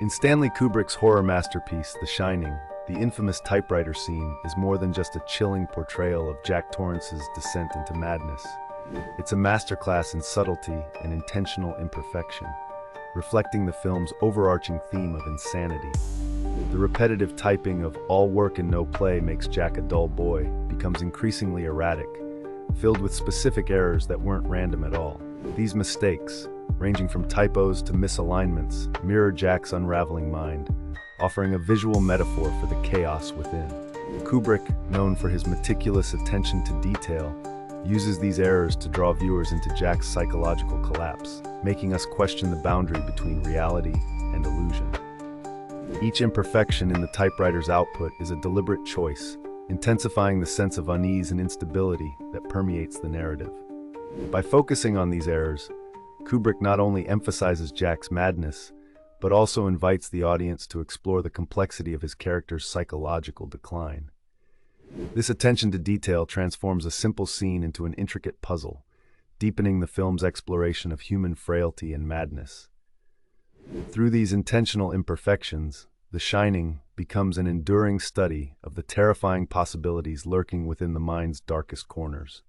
In Stanley Kubrick's horror masterpiece, The Shining, the infamous typewriter scene is more than just a chilling portrayal of Jack Torrance's descent into madness. It's a masterclass in subtlety and intentional imperfection, reflecting the film's overarching theme of insanity. The repetitive typing of "all work and no play makes Jack a dull boy" becomes increasingly erratic, filled with specific errors that weren't random at all. These mistakes, ranging from typos to misalignments, mirror Jack's unraveling mind, offering a visual metaphor for the chaos within. Kubrick, known for his meticulous attention to detail, uses these errors to draw viewers into Jack's psychological collapse, making us question the boundary between reality and illusion. Each imperfection in the typewriter's output is a deliberate choice, intensifying the sense of unease and instability that permeates the narrative. By focusing on these errors, Kubrick not only emphasizes Jack's madness, but also invites the audience to explore the complexity of his character's psychological decline. This attention to detail transforms a simple scene into an intricate puzzle, deepening the film's exploration of human frailty and madness. Through these intentional imperfections, The Shining becomes an enduring study of the terrifying possibilities lurking within the mind's darkest corners.